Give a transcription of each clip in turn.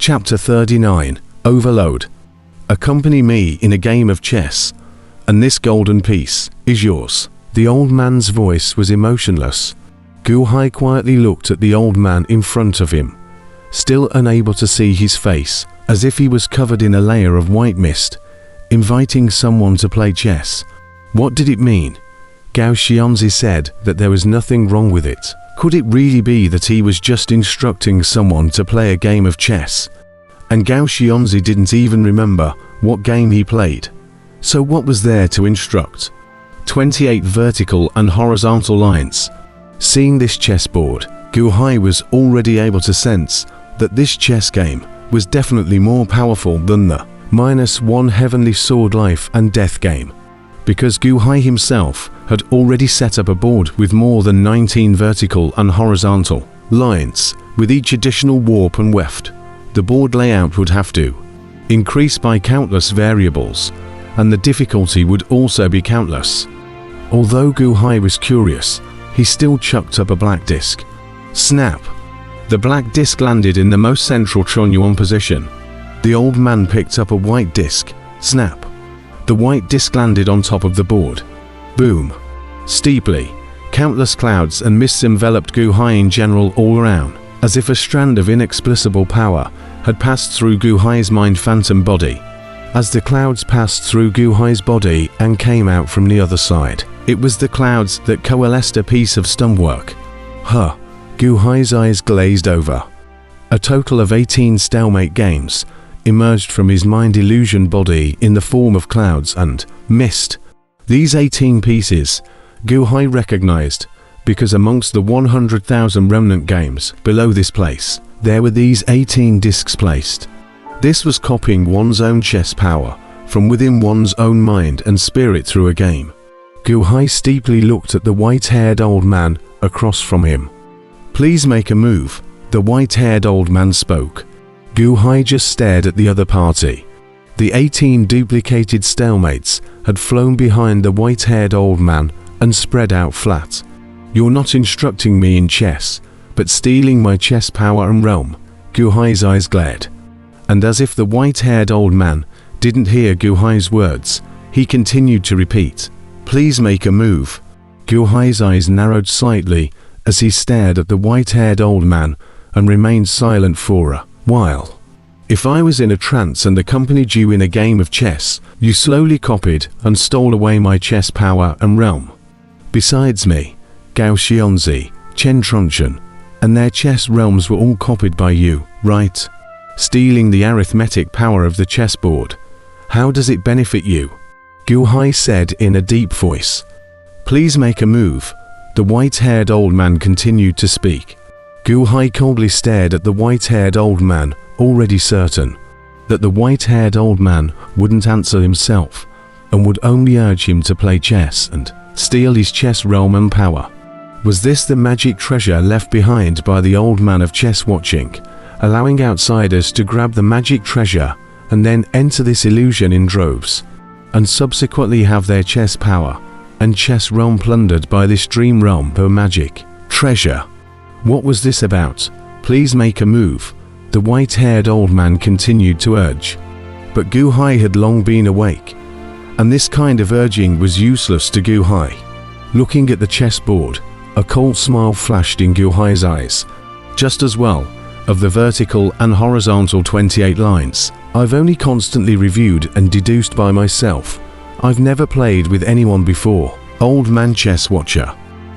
Chapter 39. Overload. Accompany me in a game of chess, and this golden piece is yours. The old man's voice was emotionless. Gu Hai quietly looked at the old man in front of him, still unable to see his face, as if he was covered in a layer of white mist, inviting someone to play chess. What did it mean? Gao Xianzi said that there was nothing wrong with it. Could it really be that he was just instructing someone to play a game of chess? And Gao Xianzi didn't even remember what game he played. So what was there to instruct? 28 vertical and horizontal lines. Seeing this chessboard, Gu Hai was already able to sense that this chess game was definitely more powerful than the -1 heavenly sword life and death game, because Gu Hai himself had already set up a board with more than 19 vertical and horizontal lines, with each additional warp and weft. The board layout would have to increase by countless variables, and the difficulty would also be countless. Although Gu Hai was curious, he still chucked up a black disc. Snap! The black disc landed in the most central Yuan position. The old man picked up a white disc. Snap! The white disc landed on top of the board. Boom! Steeply, countless clouds and mists enveloped Gu Hai in general all around, as if a strand of inexplicable power had passed through Gu Hai's mind phantom body. As the clouds passed through Gu Hai's body and came out from the other side, it was the clouds that coalesced a piece of stonework. Gu Hai's eyes glazed over. A total of 18 stalemate games emerged from his mind illusion body in the form of clouds and mist. These 18 pieces Gu Hai recognized, because amongst the 100,000 remnant games below this place, there were these 18 discs placed. This was copying one's own chess power from within one's own mind and spirit through a game. Gu Hai steeply looked at the white-haired old man across from him. "Please make a move," the white-haired old man spoke. Gu Hai just stared at the other party. The 18 duplicated stalemates had flown behind the white-haired old man and spread out flat. "You're not instructing me in chess, but stealing my chess power and realm." Gu Hai's eyes glared. And as if the white-haired old man didn't hear Gu Hai's words, he continued to repeat, "Please make a move." Gu Hai's eyes narrowed slightly as he stared at the white-haired old man and remained silent for a while. "If I was in a trance and accompanied you in a game of chess, you slowly copied and stole away my chess power and realm. Besides me, Gao Xianzi, Chen Trunchen, and their chess realms were all copied by you, right? Stealing the arithmetic power of the chessboard. How does it benefit you?" Gu Hai said in a deep voice. "Please make a move." The white-haired old man continued to speak. Gu Hai coldly stared at the white-haired old man, already certain that the white-haired old man wouldn't answer himself and would only urge him to play chess and steal his chess realm and power. Was this the magic treasure left behind by the old man of chess watching, allowing outsiders to grab the magic treasure and then enter this illusion in droves, and subsequently have their chess power and chess realm plundered by this dream realm per magic treasure? What was this about? "Please make a move," the white-haired old man continued to urge. But Gu Hai had long been awake, and this kind of urging was useless to Gu Hai. Looking at the chessboard, a cold smile flashed in Gu Hai's eyes. "Just as well, of the vertical and horizontal 28 lines, I've only constantly reviewed and deduced by myself. I've never played with anyone before, old man chess watcher."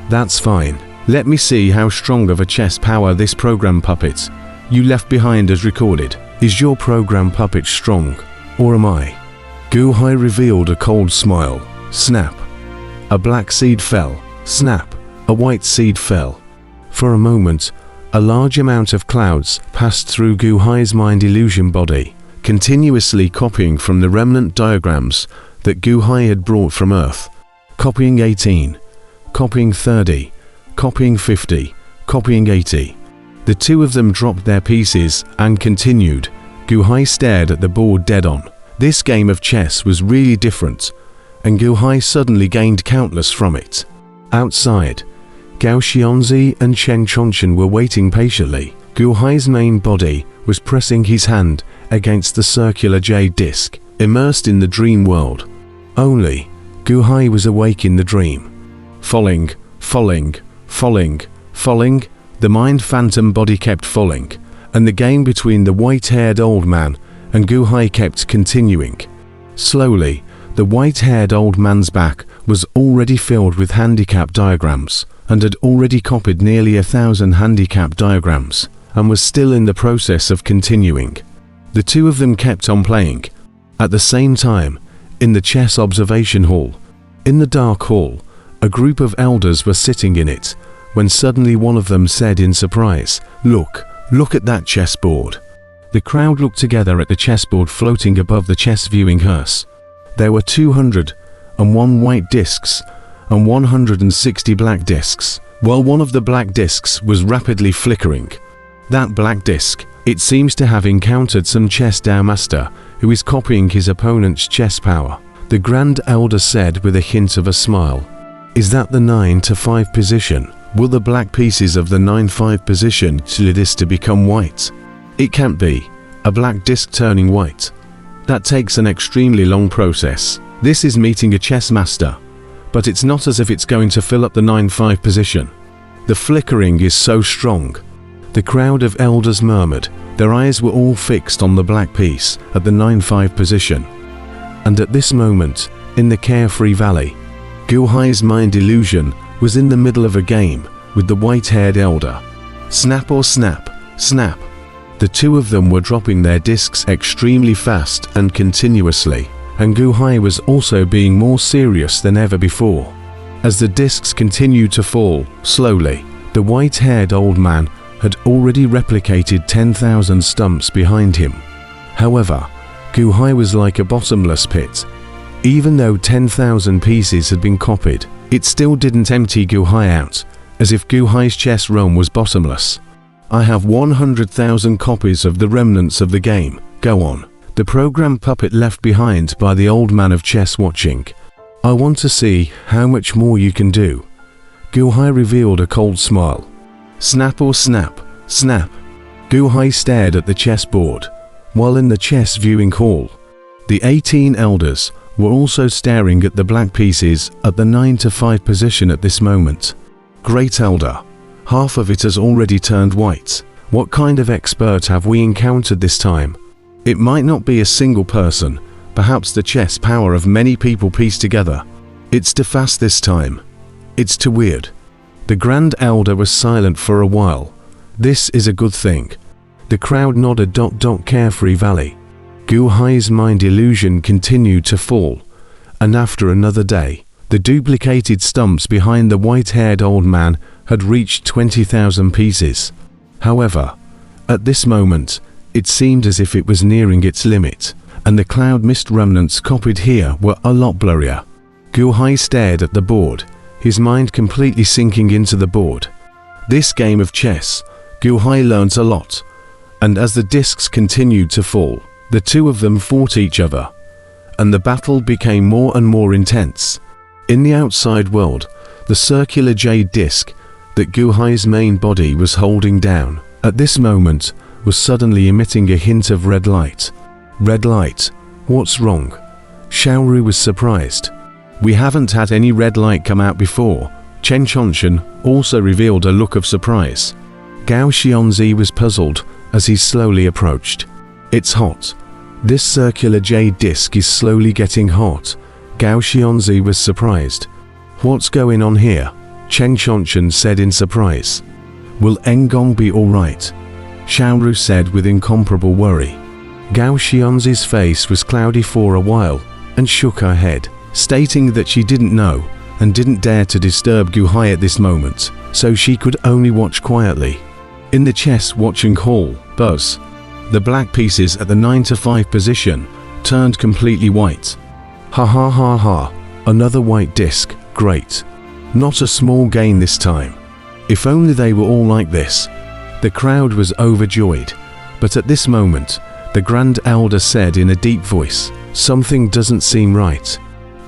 "That's fine. Let me see how strong of a chess power this program puppet you left behind has recorded. Is your program puppet strong, or am I?" Gu Hai revealed a cold smile. Snap! A black seed fell. Snap! A white seed fell. For a moment, a large amount of clouds passed through Gu Hai's mind illusion body, continuously copying from the remnant diagrams that Gu Hai had brought from Earth. Copying 18, copying 30, copying 50, copying 80. The two of them dropped their pieces and continued. Gu Hai stared at the board dead on. This game of chess was really different, and Gu Hai suddenly gained countless from it. Outside, Gao Xianzi and Chen Chongchen were waiting patiently. Gu Hai's main body was pressing his hand against the circular jade disc, immersed in the dream world. Only, Guhai was awake in the dream. Falling, falling, falling, falling, the mind phantom body kept falling, and the game between the white-haired old man and Guhai kept continuing. Slowly, the white-haired old man's back was already filled with handicap diagrams, and had already copied nearly 1,000 handicap diagrams, and was still in the process of continuing. The two of them kept on playing. At the same time, in the chess observation hall, in the dark hall, a group of elders were sitting in it, when suddenly one of them said in surprise, Look at that chessboard." The crowd looked together at the chessboard floating above the chess viewing hearse. There were 201 white discs and 160 black discs, while one of the black discs was rapidly flickering. That black disc, it seems to have encountered some chess Dao master who is copying his opponent's chess power. The Grand Elder said with a hint of a smile, "Is that the 9 to 5 position? Will the black pieces of the 9-5 position lead this to become white? It can't be. A black disc turning white. That takes an extremely long process. This is meeting a chess master, but it's not as if it's going to fill up the 9-5 position. The flickering is so strong." The crowd of elders murmured. Their eyes were all fixed on the black piece at the 9-5 position. And at this moment, in the carefree valley, Guhai's mind illusion was in the middle of a game with the white-haired elder. Snap or snap, snap. The two of them were dropping their discs extremely fast and continuously, and Guhai was also being more serious than ever before. As the discs continued to fall, slowly, the white-haired old man had already replicated 10,000 stumps behind him. However, Guhai was like a bottomless pit. Even though 10,000 pieces had been copied, it still didn't empty Guhai out, as if Guhai's chess realm was bottomless. "I have 100,000 copies of the remnants of the game. Go on." The program puppet left behind by the old man of chess watching. "I want to see how much more you can do." Guhai revealed a cold smile. Snap or snap, snap. Guhai stared at the chessboard, while in the chess viewing hall, the 18 elders were also staring at the black pieces at the 9 to 5 position at this moment. "Great Elder, half of it has already turned white. What kind of expert have we encountered this time? It might not be a single person, perhaps the chess power of many people pieced together. It's too fast this time. It's too weird." The Grand Elder was silent for a while. "This is a good thing." The crowd nodded. Carefree Valley. Guhai's mind illusion continued to fall, and after another day, the duplicated stumps behind the white-haired old man had reached 20,000 pieces. However, at this moment, it seemed as if it was nearing its limit, and the cloud mist remnants copied here were a lot blurrier. Guhai stared at the board, his mind completely sinking into the board. This game of chess, Guhai learnt a lot, and as the discs continued to fall, the two of them fought each other, and the battle became more and more intense. In the outside world, the circular jade disc that Guhai's main body was holding down, at this moment, was suddenly emitting a hint of red light. "Red light? What's wrong?" Xiaoru was surprised. "We haven't had any red light come out before." Chen Chonshan also revealed a look of surprise. Gao Xianzi was puzzled as he slowly approached. "It's hot. This circular jade disc is slowly getting hot." Gao Xianzi was surprised. "What's going on here?" Chen Chonshan said in surprise. "Will Engong be alright?" Xiaoru said with incomparable worry. Gao Xianzi's face was cloudy for a while and shook her head, stating that she didn't know and didn't dare to disturb Guhai at this moment, so she could only watch quietly. In the chess watching hall, buzz. The black pieces at the 9 to 5 position turned completely white. "Ha ha ha ha, another white disc, great. Not a small gain this time. If only they were all like this." The crowd was overjoyed, but at this moment, the Grand Elder said in a deep voice, "Something doesn't seem right."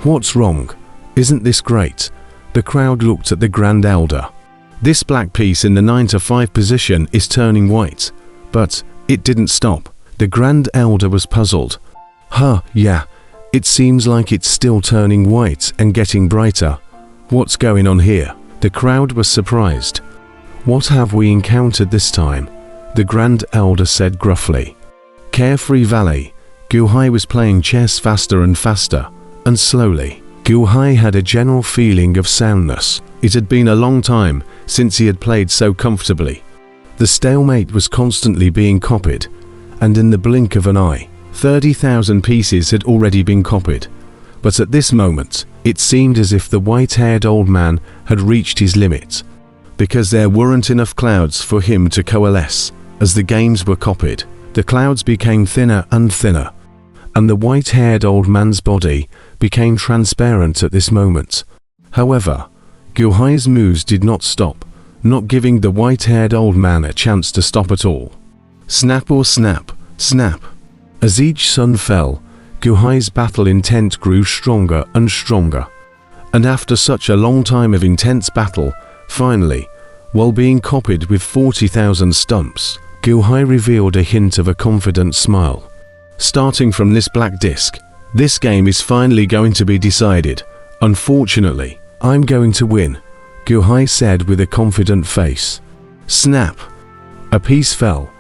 "What's wrong? Isn't this great?" The crowd looked at the Grand Elder. "This black piece in the 9 to 5 position is turning white, but It didn't stop. The Grand Elder was puzzled. Yeah, it seems like it's still turning white and getting brighter. What's going on here? The crowd was surprised. What have we encountered this time? The Grand Elder said gruffly. Carefree Valley. Guhai was playing chess faster and faster, and slowly. Guhai had a general feeling of soundness. It had been a long time since he had played so comfortably. The stalemate was constantly being copied, and in the blink of an eye, 30,000 pieces had already been copied. But at this moment, it seemed as if the white-haired old man had reached his limit, because there weren't enough clouds for him to coalesce. As the games were copied, the clouds became thinner and thinner, and the white-haired old man's body became transparent at this moment. However, Guhai's moves did not stop, not giving the white-haired old man a chance to stop at all. Snap or snap, snap. As each sun fell, Guhai's battle intent grew stronger and stronger. And after such a long time of intense battle, finally, while being copied with 40,000 stumps, Guhai revealed a hint of a confident smile. Starting from this black disc, this game is finally going to be decided. Unfortunately, I'm going to win, Guhai said with a confident face. Snap! A piece fell.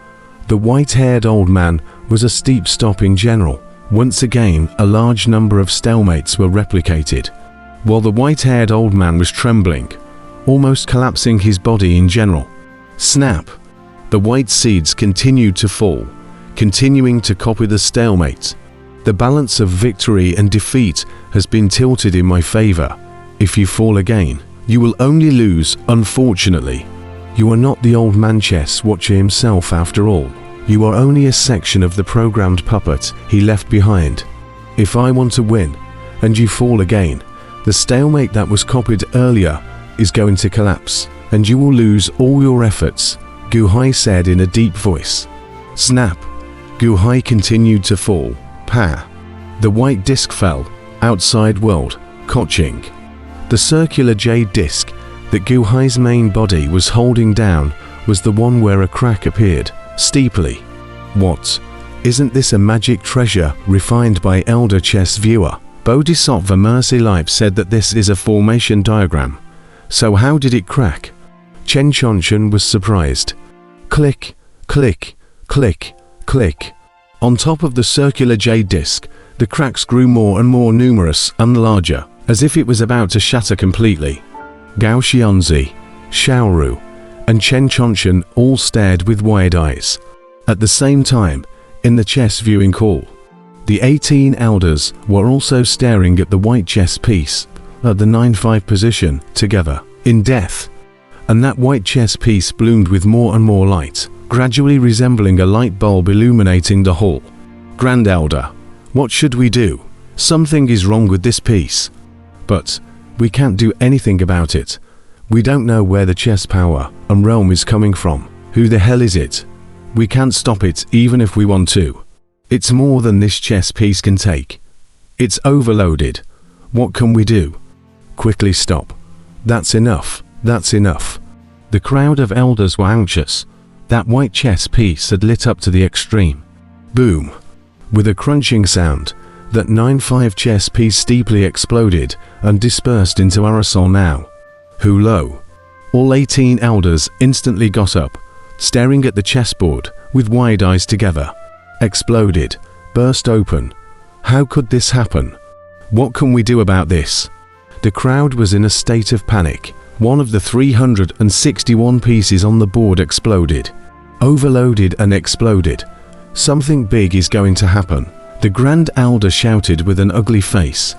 The white-haired old man was a steep stop in general. Once again, a large number of stalemates were replicated, while the white-haired old man was trembling, almost collapsing his body in general. Snap! The white seeds continued to fall, continuing to copy the stalemate. The balance of victory and defeat has been tilted in my favor. If you fall again, you will only lose, unfortunately. You are not the old man chess watcher himself after all. You are only a section of the programmed puppet he left behind. If I want to win, and you fall again, the stalemate that was copied earlier is going to collapse, and you will lose all your efforts, Guhai said in a deep voice. Snap! Guhai continued to fall. Pa! The white disc fell. Outside world. Koching. The circular jade disc that Guhai's main body was holding down was the one where a crack appeared, steeply. What? Isn't this a magic treasure refined by Elder Chess Viewer? Bodhisattva Mercy Life said that this is a formation diagram. So how did it crack? Chen Chonchen was surprised. Click, click, click, click. On top of the circular jade disc, the cracks grew more and more numerous and larger, as if it was about to shatter completely. Gao Xianzi, Xiaoru, and Chen Chonchen all stared with wide eyes. At the same time, in the chess viewing hall, the 18 elders were also staring at the white chess piece, at the 9-5 position, together, in death. And that white chess piece bloomed with more and more light, gradually resembling a light bulb illuminating the hall. Grand Elder, what should we do? Something is wrong with this piece. But we can't do anything about it. We don't know where the chess power and realm is coming from. Who the hell is it? We can't stop it even if we want to. It's more than this chess piece can take. It's overloaded. What can we do? Quickly stop. That's enough. That's enough. The crowd of elders were anxious. That white chess piece had lit up to the extreme. Boom. With a crunching sound, that 9-5 chess piece steeply exploded and dispersed into aerosol now. Hulo. All 18 elders instantly got up, staring at the chessboard with wide eyes together. Exploded. Burst open. How could this happen? What can we do about this? The crowd was in a state of panic. One of the 361 pieces on the board exploded. Overloaded and exploded. Something big is going to happen. The Grand Elder shouted with an ugly face.